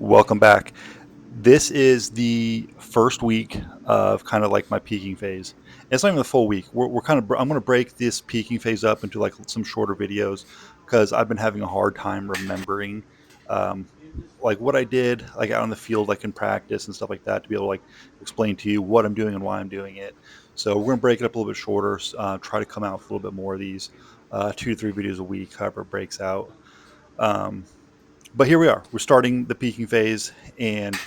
Welcome back. This is the first week of kind of like my peaking phase. It's not even the full week. I'm going to break this peaking phase up into like some shorter videos because I've been having a hard time remembering um, like what I did like out in the field, like in practice and stuff like that, to be able to like explain to you what I'm doing and why I'm doing it. So we're going to break it up a little bit shorter. Try to come out with a little bit more of these 2 to 3 videos a week, however it breaks out. Um, but here we are. We're starting the peaking phase, and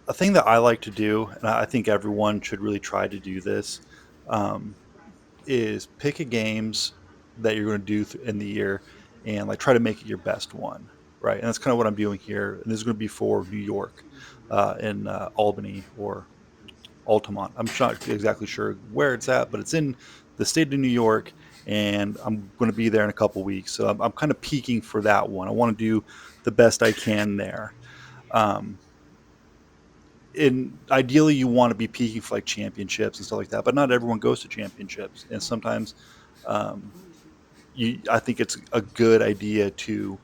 a thing that I like to do, and I think everyone should really try to do this, um, is pick a games that you're going to do in the year, and like try to make it your best one, right? And that's kind of what I'm doing here. And this is going to be for New York, in Albany or Altamont. I'm not exactly sure where it's at, but it's in the state of New York, and I'm going to be there in a couple weeks. So I'm kind of peaking for that one. I want to do the best I can there. Um, and ideally, you want to be peaking for like championships and stuff like that, but not everyone goes to championships, and sometimes um, I think it's a good idea to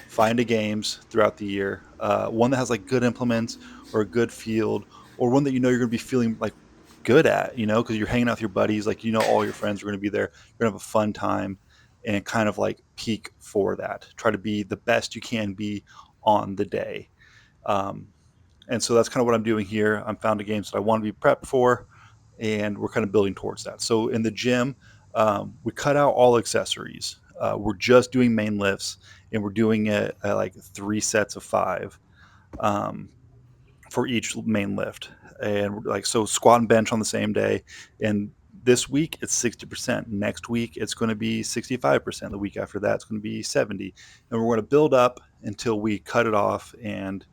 find a games throughout the year, one that has like good implements or a good field, or one that you know you're going to be feeling like good at, because you're hanging out with your buddies, like all your friends are going to be there, you're going to have a fun time, and kind of like peak for that. Try to be the best you can be on the day. Um, and so that's kind of what I'm doing here. I'm found the games that I want to be prepped for, and we're kind of building towards that. So in the gym, we cut out all accessories. We're just doing main lifts, and we're doing it at like 3 sets of 5 um, for each main lift. And like so, squat and bench on the same day. And this week it's 60%. Next week it's going to be 65%. The week after that it's going to be 70. And we're going to build up until we cut it off, and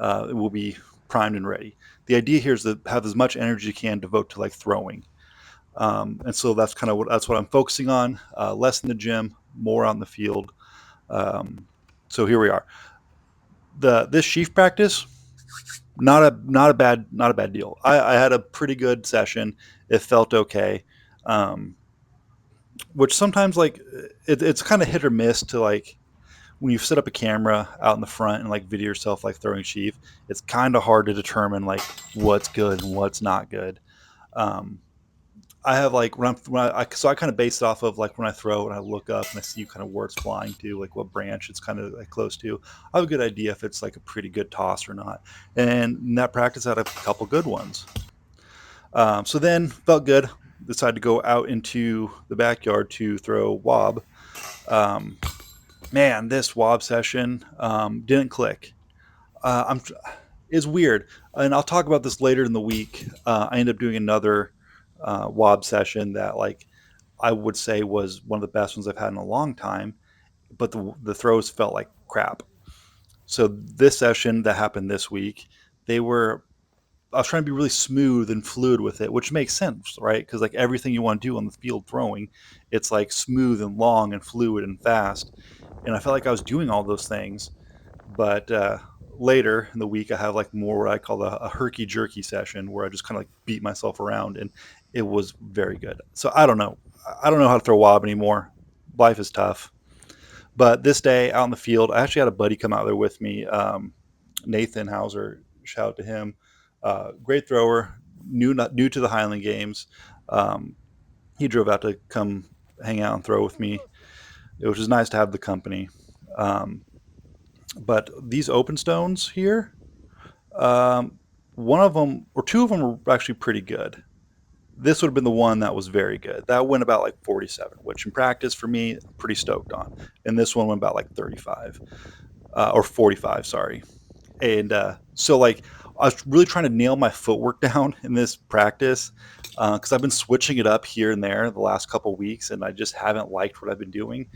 it will be primed and ready. The idea here is to have as much energy as you can devote to like throwing. And so that's what I'm focusing on. Less in the gym, more on the field. Um, so here we are. This sheaf practice, not a bad deal. I had a pretty good session. It felt okay. Um, which sometimes like it's kind of hit or miss to like when you set up a camera out in the front and like video yourself like throwing sheaf. It's kind of hard to determine like what's good and what's not good. Um, I have like so I kind of base it off of like when I throw and I look up and I see kind of where it's flying to, like what branch it's kind of like close to. I have a good idea if it's like a pretty good toss or not. And in that practice, I had a couple good ones. So then felt good. Decided to go out into the backyard to throw wob. Um, Man, this wob session didn't click. I'm It's weird, and I'll talk about this later in the week. I ended up doing another wob session that like I would say was one of the best ones I've had in a long time, but the throws felt like crap. So this session that happened this week, they were I was trying to be really smooth and fluid with it, which makes sense, right? Because like everything you want to do on the field throwing, it's like smooth and long and fluid and fast. And I felt like I was doing all those things, but later in the week, I have like more what I call a herky jerky session where I just kind of like beat myself around, and it was very good. So I don't know. I don't know how to throw wob anymore. Life is tough. But this day out in the field, I actually had a buddy come out there with me, Nathan Hauser. Shout out to him. Great thrower, new to the Highland Games. Um, he drove out to come hang out and throw with me. It was just nice to have the company. Um, but these open stones here, um, one of them or two of them were actually pretty good. This would have been the one that was very good. That went about like 47, which in practice for me, I'm pretty stoked on. And this one went about like 35 or 45, sorry. And so like I was really trying to nail my footwork down in this practice because I've been switching it up here and there the last couple weeks, and I just haven't liked what I've been doing.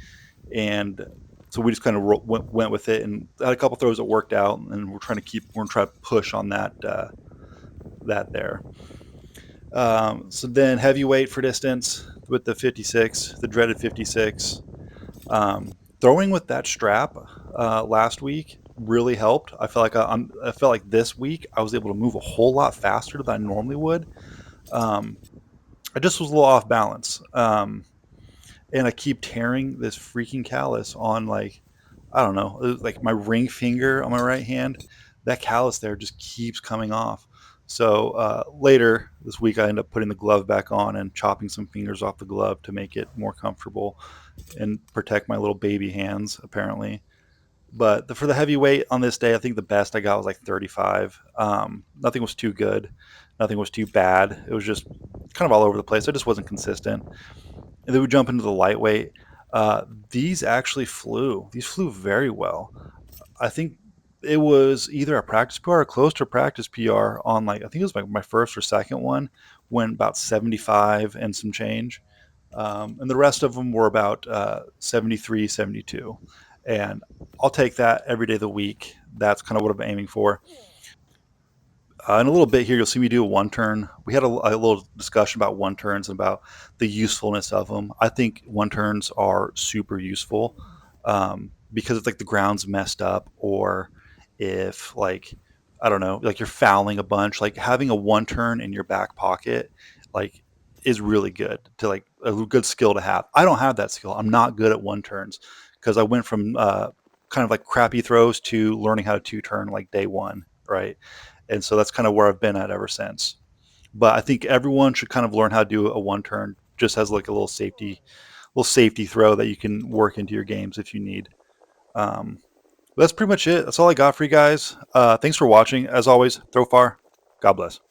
And so we just kind of went with it, and had a couple throws that worked out, and we're trying to push on that there. So then heavyweight for distance with the 56, the dreaded 56. Throwing with that strap last week really helped. I felt like this week I was able to move a whole lot faster than I normally would. Um, I just was a little off balance, and I keep tearing this freaking callus on like I don't know, like my ring finger on my right hand. that callus there just keeps coming off. So later this week, I end up putting the glove back on and chopping some fingers off the glove to make it more comfortable and protect my little baby hands, apparently. But for the heavyweight on this day, I think the best I got was like 35. Nothing was too good. Nothing was too bad. It was just kind of all over the place. I just wasn't consistent. And then we jump into the lightweight. These actually flew. These flew very well. I think it was either a practice PR or close to a practice PR on like, I think it was my first or second one, went about 75 and some change. And the rest of them were about 73, 72. And I'll take that every day of the week. That's kind of what I'm aiming for. In a little bit here, you'll see me do a one turn. We had a little discussion about one turns and about the usefulness of them. I think one turns are super useful because if like the ground's messed up, or if like I don't know, like you're fouling a bunch, like having a one turn in your back pocket, like is really good to like a good skill to have. I don't have that skill. I'm not good at one turns because I went from kind of like crappy throws to learning how to two turn like day one, right? And so that's kind of where I've been at ever since. But I think everyone should kind of learn how to do a one turn, just as like a little safety throw that you can work into your games if you need. Um, that's pretty much it. That's all I got for you guys. Thanks for watching. As always, throw far. God bless.